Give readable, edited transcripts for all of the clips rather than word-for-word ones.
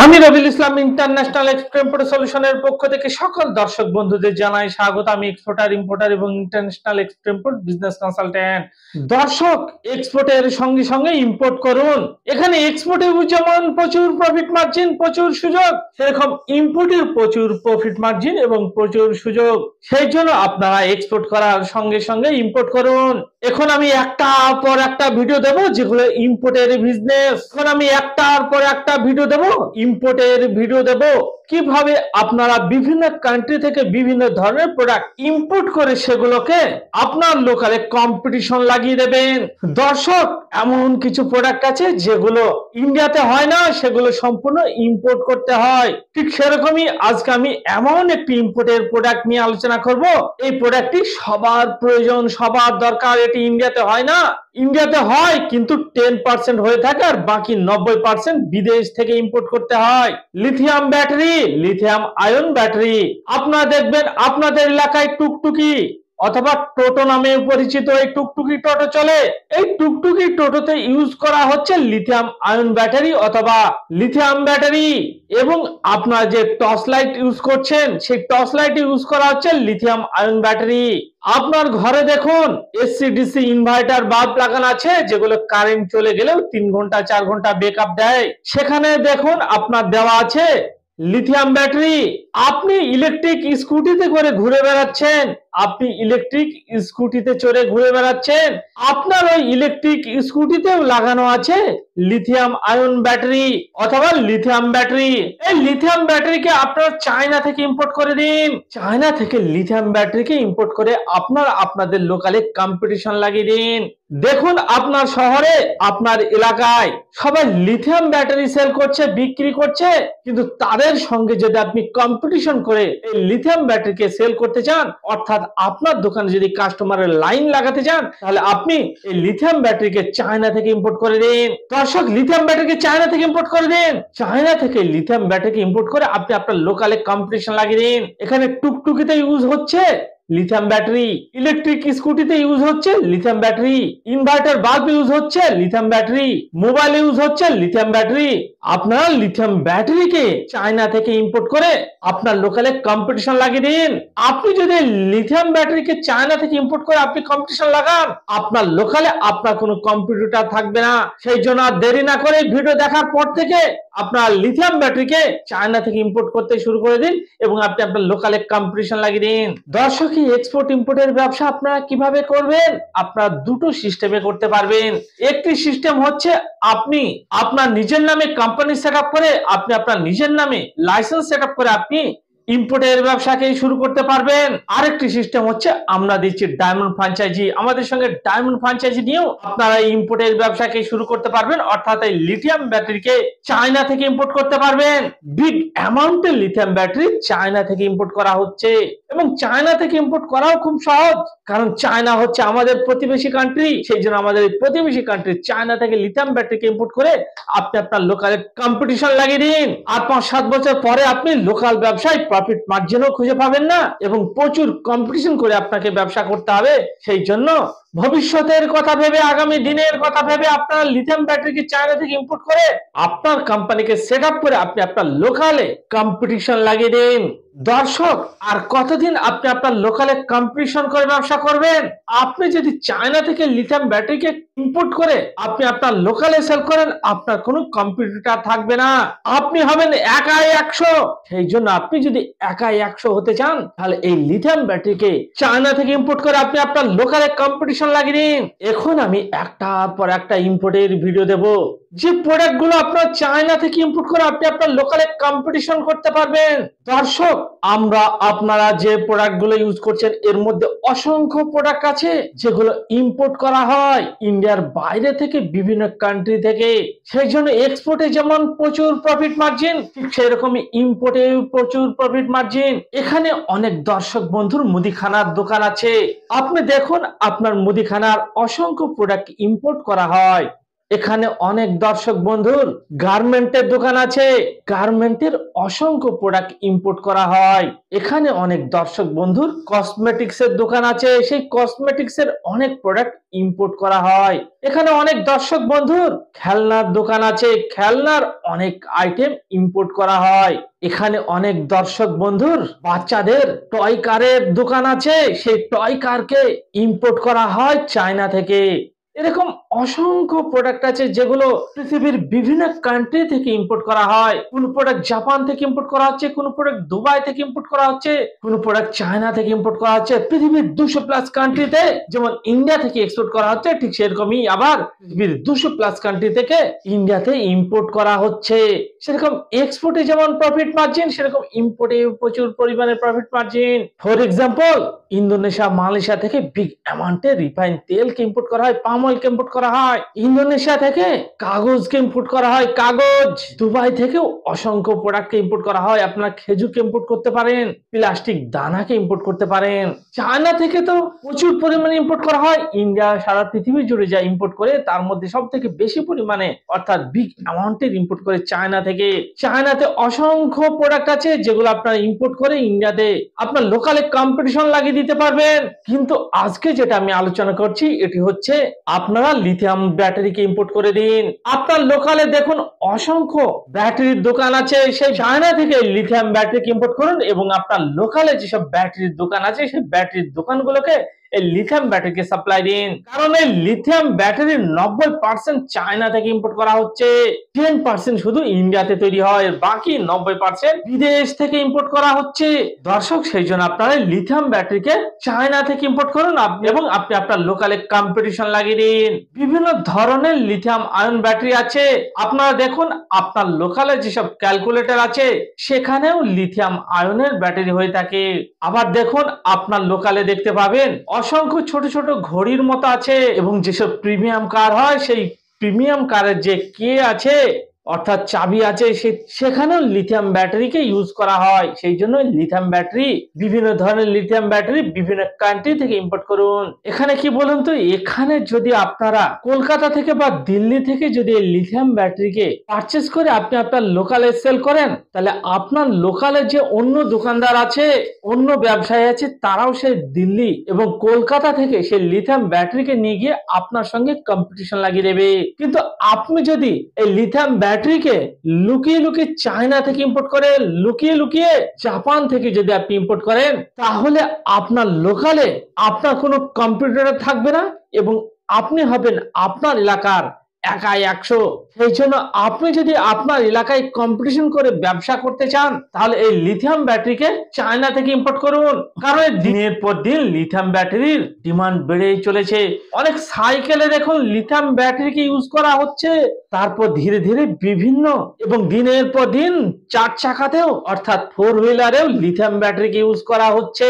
আমি Rabiul Islam international export সলিউশনের পক্ষ থেকে সকল দর্শক বন্ধুদের জানাই স্বাগত। আমি এক্সপোর্টার, ইম্পোর্টার এবং ইন্টারন্যাশনাল এক্সপোর্ট বিজনেস কনসালটেন্ট। দর্শক, এক্সপোর্টের সঙ্গে সঙ্গে ইম্পোর্ট করুন। এখানে এক্সপোর্টে যেমন প্রচুর প্রফিট মার্জিন, প্রচুর সুযোগ, সেরকম ইম্পোর্টের প্রচুর প্রফিট মার্জিন এবং প্রচুর সুযোগ। সেই জন্য আপনারা এক্সপোর্ট করার সঙ্গে সঙ্গে ইম্পোর্ট করুন। এখন আমি একটার পর একটা ভিডিও দেবো যেগুলো ইম্পোর্টের বিজনেস। এখন আমি একটার পর একটা ভিডিও দেবো ইম্পোর্টের ভিডিও দেব, কিভাবে আপনারা বিভিন্ন কান্ট্রি থেকে বিভিন্ন ধরনের প্রোডাক্ট ইম্পোর্ট করে সেগুলোকে আপনার লোকালে কম্পিটিশন লাগিয়ে দেবেন। দর্শক, এমন কিছু প্রোডাক্ট আছে যেগুলো ইন্ডিয়াতে হয় না, সেগুলো সম্পূর্ণ ইম্পোর্ট করতে হয়। ঠিক সেরকমই আজকে আমি এমন একটি ইম্পোর্টের প্রোডাক্ট নিয়ে আলোচনা করব। এই প্রোডাক্টটি সবার প্রয়োজন, সবার দরকার। এটি ইন্ডিয়াতে হয় না, ইন্ডিয়াতে হয় কিন্তু 10% হয়ে থাকে, আর বাকি 90% বিদেশ থেকে ইম্পোর্ট করতে হয়। Lithium battery, lithium ion battery. আপনারা দেখবেন আপনাদের এলাকায় টুকটুকি অথবা টোটো নামে পরিচিত এই টুকটুকি টোটো চলে। এই টুকটুকি টোটোতে ইউজ করা হচ্ছে লিথিয়াম আয়ন ব্যাটারি অথবা লিথিয়াম ব্যাটারি। এবং আপনারা যে টর্চ লাইট ইউজ করছেন, সেই টর্চ লাইট ইউজ করা হচ্ছে লিথিয়াম আয়ন ব্যাটারি। আপনার ঘরে দেখুন এসি ডিসি ইনভার্টার বাল্ব লাগানো আছে, যেগুলো কারেন্ট চলে গেলেও 3 ঘন্টা 4 ঘন্টা ব্যাকআপ দেয়। সেখানে দেখুন আপনার দেওয়া আছে লিথিয়াম ব্যাটারি। আপনি ইলেকট্রিক স্কুটিতে করে ঘুরে বেড়াচ্ছেন, আপনি ইলেকট্রিক স্কুটিতে চড়ে ঘুরে বেড়াচ্ছেন, আপনার ওই ইলেকট্রিক স্কুটিতেও লাগানো আছে লিথিয়াম আয়ন ব্যাটারি অথবা লিথিয়াম ব্যাটারি। এই লিথিয়াম ব্যাটারিকে আপনারা চায়না থেকে ইম্পোর্ট করে দিন। চায়না থেকে লিথিয়াম ব্যাটারিকে ইম্পোর্ট করে আপনারা আপনাদের লোকালে কম্পিটিশন লাগিয়ে দিন। দেখুন আপনার শহরে, আপনার এলাকায় সবাই লিথিয়াম ব্যাটারি সেল করছে, বিক্রি করছে, কিন্তু তাদের সঙ্গে যদি আপনি কম্পিটিশন করে এই লিথিয়াম ব্যাটারিকে সেল করতে চান, অর্থাৎ আপনার দোকানে যদি কাস্টমারের লাইন লাগাতে চান, তাহলে আপনি এই লিথিয়াম ব্যাটারিকে চায়না থেকে ইম্পোর্ট করে দিন। দর্শক, লিথিয়াম ব্যাটারিকে চায়না থেকে ইম্পোর্ট করে দিন। চায়না থেকে লিথিয়াম ব্যাটারিকে ইম্পোর্ট করে আপনি আপনার লোকালে কম্পিটিশন লাগিয়ে দিন। এখানে টুকটুকিতে ইউজ হচ্ছে লিথিয়াম ব্যাটারি, ইলেকট্রিক স্কুটিতে ইউজ হচ্ছে lithium battery, inverter bulb use হচ্ছে লিথিয়াম ব্যাটারি, মোবাইল ইউজ হচ্ছে লিথিয়াম ব্যাটারি। আপনারা লিথিয়াম ব্যাটারিকে চায়না থেকে ইম্পোর্ট করে আপনার লোকালে কম্পিটিশন লাগিয়ে দিন। আপনি যদি লিথিয়াম ব্যাটারিকে চায়না থেকে ইম্পোর্ট করে আপনি কম্পিটিশন লাগান, আপনার লোকালে আপনার কোনো কম্পিটিটর থাকবে না। সেই জন্য আর দেরি না করে ভিডিও দেখার পর থেকে আপনার লিথিয়াম ব্যাটারিকে চায়না থেকে ইম্পোর্ট করতে শুরু করে দিন এবং আপনি আপনার লোকালে কম্পিটিশন লাগিয়ে দিন। দর্শক, এক্সপোর্ট ইম্পোর্টের ব্যবসা আপনারা কিভাবে করবেন? আপনারা দুটো সিস্টেমে করতে পারবেন। একটি সিস্টেম হচ্ছে আপনি আপনার নিজের নামে কোম্পানি সেটআপ করে, আপনি আপনার নিজের নামে লাইসেন্স সেটআপ করে আপনি ইম্পোর্টের ব্যবসাকে শুরু করতে পারবেন। আরেকটি সিস্টেম হচ্ছে আমরা দিচ্ছি ডায়মন্ড ফ্র্যাঞ্চাইজি। আমাদের সঙ্গে ডায়মন্ড ফ্র্যাঞ্চাইজি নিয়েও আপনারা ইম্পোর্টের ব্যবসাকে শুরু করতে পারবেন, অর্থাৎ এই লিথিয়াম ব্যাটারিকে চায়না থেকে ইম্পোর্ট করতে পারবেন। বিগ অ্যামাউন্টের লিথিয়াম ব্যাটারি চায়না থেকে ইম্পোর্ট করা হচ্ছে এবং চায়না থেকে ইম্পোর্ট করাও খুব সহজ, কারণ চায়না হচ্ছে আমাদের প্রতিবেশী কান্ট্রি। সেই জন্য আমাদের এই প্রতিবেশী কান্ট্রি চায়না থেকে লিথিয়াম ব্যাটারিকে ইম্পোর্ট করে আপনি আপনার লোকালে কম্পিটিশন লাগিয়ে দিন। আর 5-7 বছর পরে আপনি লোকাল ব্যবসায় প্রফিট মার্জিনও খুঁজে পাবেন না এবং প্রচুর কম্পিটিশন করে আপনাকে ব্যবসা করতে হবে। সেই জন্য ভবিষ্যতের কথা ভেবে, আগামী দিনের কথা ভেবে আপনারা লিথিয়াম ব্যাটারিকে চায়না থেকে ইম্পোর্ট করে আপনার কোম্পানিকে সেট আপ করে আপনি আপনার লোকালে কম্পিটিশন লাগিয়ে দিন। দর্শক, আর কতদিন আপনি আপনার লোকালে কম্পিটিশন করে ব্যবসা করবেন? আপনি যদি চায়না থেকে লিথিয়াম ব্যাটারিকে ইম্পোর্ট করে আপনি আপনার লোকালে সেল করেন, আপনার কোনো কম্পিটিটর থাকবে না, আপনি হবেন একাই 100। সেই জন্য আপনি যদি একাই 100 হতে চান, তাহলে এই লিথিয়াম ব্যাটারিকে চায়না থেকে ইম্পোর্ট করে আপনি আপনার লোকালে কম্পিটিশন লাগিয়ে দিন। এখন আমি একটার পর একটা ইম্পোর্টের ভিডিও দেব, যে প্রোডাক্টগুলো আপনার চায়না থেকে ইম্পোর্ট করে আপনি আপনার লোকালে কম্পিটিশন করতে পারবেন। দর্শক, আপনারা যে প্রোডাক্টগুলো ইউজ করছেন, এর মধ্যে অসংখ্য প্রোডাক্ট আছে যেগুলো ইম্পোর্ট করা হয় ইন্ডিয়ার বাইরে থেকে, বিভিন্ন কান্ট্রি থেকে। সেই জন্য এক্সপোর্টে যেমন প্রচুর প্রফিট মার্জিন, ঠিক সেই রকমই ইম্পোর্টে প্রচুর প্রফিট মার্জিন। এখানে অনেক দর্শক বন্ধুর মুদিখানার দোকান আছে। আপনি দেখুন আপনার মুদিখানার অসংখ্য প্রোডাক্ট ইম্পোর্ট করা হয়। এখানে অনেক দর্শক বন্ধুর গার্মেন্টের দোকান আছে, গার্মেন্টের অসংখ্য প্রোডাক্ট ইম্পোর্ট করা হয়। এখানে অনেক দর্শক বন্ধুর কসমেটিক্স এর দোকান আছে, সেই কসমেটিক্স এর অনেক প্রোডাক্ট ইম্পোর্ট করা হয়। এখানে অনেক দর্শক বন্ধুর খেলনার দোকান আছে, খেলনার অনেক আইটেম ইম্পোর্ট করা হয়। এখানে অনেক দর্শক বন্ধুর বাচ্চাদের টয় কারের দোকান আছে, সেই টয় কারকে ইম্পোর্ট করা হয় চায়না থেকে। এরকম অসংখ্য প্রোডাক্ট আছে যেগুলো পৃথিবীর বিভিন্ন কান্ট্রি থেকে ইম্পোর্ট করা হয়। কোন প্রোডাক্ট জাপান থেকে ইম্পোর্ট করা হচ্ছে, কোন প্রোডাক্ট দুবাই থেকে ইম্পোর্ট করা হচ্ছে, কোন প্রোডাক্ট চায়না থেকে ইম্পোর্ট করা হচ্ছে। পৃথিবীর 200+ কান্ট্রিতে যেমন ইন্ডিয়া থেকে এক্সপোর্ট করা হচ্ছে, ঠিক সেরকমই আবার পৃথিবীর 200+ কান্ট্রি থেকে ইন্ডিয়াতে ইম্পোর্ট করা হচ্ছে। সেরকম এক্সপোর্টে যেমন প্রফিট মার্জিন, সেরকম ইম্পোর্টে প্রচুর পরিমাণে profit margin. For example, Indonesia, Malaysia থেকে বিগ অ্যামাউন্টে রিফাইন তেলকে ইম্পোর্ট করা হয়, পাম অয়েলকে ইম্পোর্ট করা হয়। ইন্দোনেশিয়া থেকে কাগজকে ইম্পোর্ট করা হয়, কাগজ। দুবাই থেকেও অসংখ্য প্রোডাক্টকে ইম্পোর্ট করা হয়। আপনারা খেজুরকে ইম্পোর্ট করতে পারেন, প্লাস্টিক দানাকে ইম্পোর্ট করতে পারেন। চায়না থেকে তো প্রচুর পরিমাণে ইম্পোর্ট করা হয়। ইন্ডিয়া সারা পৃথিবী জুড়ে যা ইম্পোর্ট করে তার মধ্যে সব থেকে বেশি পরিমাণে অর্থাৎ বিগ অ্যামাউন্টের ইম্পোর্ট করে চায়না থেকে। চায়নাতে অসংখ্য প্রোডাক্ট আছে যেগুলো আপনারা ইম্পোর্ট করে ইন্ডিয়াতে আপনার লোকালে কম্পিটিশন লাগিয়ে দিতে পারবেন। কিন্তু আজকে যেটা আমি আলোচনা করছি এটি হচ্ছে আপনারা লিথিয়াম ব্যাটারিকে ইম্পোর্ট করে দিন। আপনার লোকালে দেখুন অসংখ্য ব্যাটারির দোকান আছে, সেই চায়না থেকে লিথিয়াম ব্যাটারিকে ইম্পোর্ট করুন এবং আপনার লোকালে যেসব ব্যাটারির দোকান আছে সেই ব্যাটারির দোকানগুলোকে এই লিথিয়াম ব্যাটারিকে সাপ্লাই দিন। কারণ এই লিথিয়াম ব্যাটারির 90% চায়না থেকে ইম্পোর্ট করা হচ্ছে, 10% শুধু ইন্ডিয়াতে তৈরি হয়, বাকি 90% বিদেশ থেকে ইম্পোর্ট করা হচ্ছে। দর্শক, সেই জন্য আপনারা লিথিয়াম ব্যাটারিকে চায়না থেকে ইম্পোর্ট করুন এবং আপনি আপনার লোকালে কম্পিটিশন লাগিয়ে দিন। বিভিন্ন ধরনের লিথিয়াম আয়ন ব্যাটারি আছে। আপনারা দেখুন আপনার লোকালে যেসব ক্যালকুলেটর আছে সেখানেও লিথিয়াম আয়নের ব্যাটারি হয়ে থাকে। আবার দেখুন আপনার লোকালে দেখতে পাবেন অসংখ্য ছোট ছোট ঘড়ির মতো আছে এবং যেসব প্রিমিয়াম কার হয় সেই প্রিমিয়াম কারের যে কে আছে অর্থাৎ চাবি আছে সেখানেও লিথিয়াম ব্যাটারিকে ইউজ করা হয়। সেই জন্য লিথিয়াম ব্যাটারি, বিভিন্ন ধরনের লিথিয়াম ব্যাটারি বিভিন্ন কান্ট্রি থেকে ইম্পোর্ট করুন। এখানে কি বলুন তো, এখানে যদি আপনারা কলকাতা থেকে বা দিল্লি থেকে যদি লিথিয়াম ব্যাটারিকে পারচেজ করে আপনি আপনার লোকালে সেল করেন, তাহলে আপনার লোকালে যে অন্য দোকানদার আছে, অন্য ব্যবসায়ী আছে, তারাও সেই দিল্লি এবং কলকাতা থেকে সেই লিথিয়াম ব্যাটারিকে নিয়ে গিয়ে আপনার সঙ্গে কম্পিটিশন লাগিয়ে দেবে। কিন্তু আপনি যদি এই লিথিয়াম ব্যাটারিকে লুকিয়ে লুকিয়ে চায়না থেকে ইম্পোর্ট করে, লুকিয়ে লুকিয়ে জাপান থেকে যদি আপনি ইম্পোর্ট করেন, তাহলে আপনার লোকালে আপনার কোনো কম্পিটিটর থাকবে না এবং আপনি হবেন আপনার এলাকার একাই 100। সেই জন্য আপনি যদি আপনার এলাকায় কম্পিটিশন করে ব্যবসা করতে চান তাহলে এই লিথিয়াম ব্যাটারিকে চায়না থেকে ইম্পোর্ট করুন। কারণ দিনের পর দিন লিথিয়াম ব্যাটারির ডিমান্ড বেড়েই চলেছে। অনেক সাইকেলে দেখুন লিথিয়াম ব্যাটারিকে ইউজ করা হচ্ছে, তারপর ধীরে ধীরে বিভিন্ন এবং দিনের পর দিন 4 চাকাতেও অর্থাৎ 4 হুইলারেও লিথিয়াম ব্যাটারিকে ইউজ করা হচ্ছে।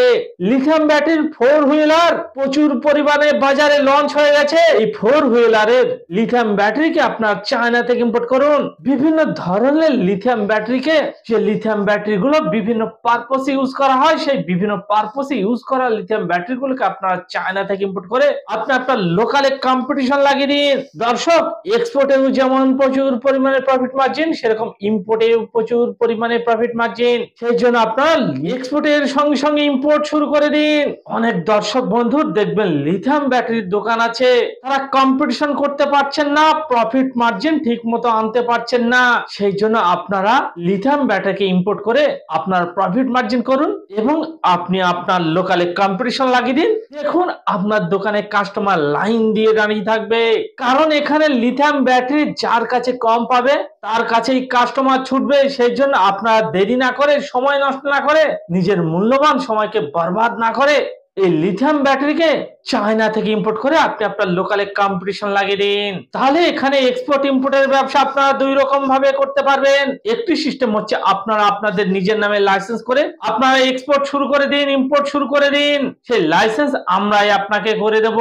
লিথিয়াম ব্যাটারির 4 হুইলার প্রচুর পরিমাণে বাজারে লঞ্চ হয়ে গেছে। এই 4 হুইলারের লিথিয়াম ব্যাটারিকে আপনার চায়না থেকে ইম্পোর্ট করুন। বিভিন্ন ধরনের লিথিয়াম ব্যাটারিকে, যে লিথিয়াম ব্যাটারিগুলো বিভিন্ন পারপসে ইউজ করা হয়, সেই বিভিন্ন পারপসে ইউজ করা লিথিয়াম ব্যাটারিগুলোকে আপনার চায়না থেকে ইম্পোর্ট করে আপনি আপনার লোকালে কম্পিটিশন লাগিয়ে দিন। দর্শক, এক্সপোর্টেও যেমন প্রচুর পরিমাণে প্রফিট মার্জিন, সেরকম ইম্পোর্টেও প্রচুর পরিমাণে প্রফিট মার্জিন। সেই জন্য আপনার এক্সপোর্টের সঙ্গে সঙ্গে ইম্পোর্ট শুরু করে দিন। অনেক দর্শক বন্ধুর দেখবেন লিথিয়াম ব্যাটারির দোকান আছে, তারা কম্পিটিশন করতে পারছেন না, প্রফিট মার্জিন ঠিক মতো আনতে পারছেন না। সেই জন্য আপনারা লিথিয়াম ব্যাটারিকে ইম্পোর্ট করে আপনার প্রফিট মার্জিন করুন এবং আপনি আপনার লোকালে কম্পিটিশন লাগিয়ে দিন। দেখুন আপনার দোকানে কাস্টমার লাইন দিয়ে দাঁড়িয়ে থাকবে, কারণ এখানে লিথিয়াম ব্যাটারি যার কাছে কম পাবে তার কাছেই কাস্টমার ছুটবে। সেই জন্য আপনারা দেরি না করে, সময় নষ্ট না করে, নিজের মূল্যবান সময়কে বরবাদ না করে এই লিথিয়াম ব্যাটারিকে চায়না থেকে ইম্পোর্ট করে আপনি আপনার লোকালে কম্পিটিশন লাগিয়ে দিন। তাহলে এখানে এক্সপোর্ট ইম্পোর্টের ব্যবসা আপনারা 2 রকম ভাবে করতে পারবেন। একটি সিস্টেম হচ্ছে আপনারা আপনাদের নিজের নামে লাইসেন্স করে আপনারা এক্সপোর্ট শুরু করে দিন, ইম্পোর্ট শুরু করে দিন, সেই লাইসেন্স আমরাই আপনাকে করে দেব।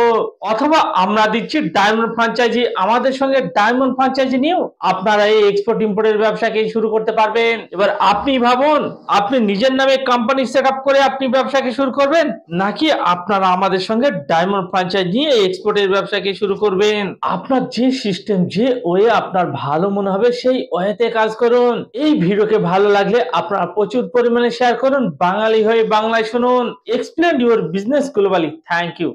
অথবা আমরা দিচ্ছি ডায়মন্ড ফ্র্যাঞ্চাইজি, আমাদের সঙ্গে ডায়মন্ড ফ্র্যাঞ্চাইজি নিয়েও আপনারা এই এক্সপোর্ট ইম্পোর্টের ব্যবসাকে শুরু করতে পারবেন। এবার আপনি ভাবুন, আপনি নিজের নামে কোম্পানি সেট আপ করে আপনি ব্যবসাকে শুরু করবেন, নাকি আপনারা আমাদের সঙ্গে ডায়মন্ড ফ্র্যাঞ্চাইজ নিয়ে এক্সপোর্টের ব্যবসাকে শুরু করবেন। আপনার যে সিস্টেম, যে ওয়ে আপনার ভালো মনে হবে সেই ওয়েতে কাজ করুন। এই ভিডিওকে ভালো লাগলে আপনারা প্রচুর পরিমাণে শেয়ার করুন। বাঙালি হয়ে বাংলায় শুনুন। Explain your business globally. Thank you.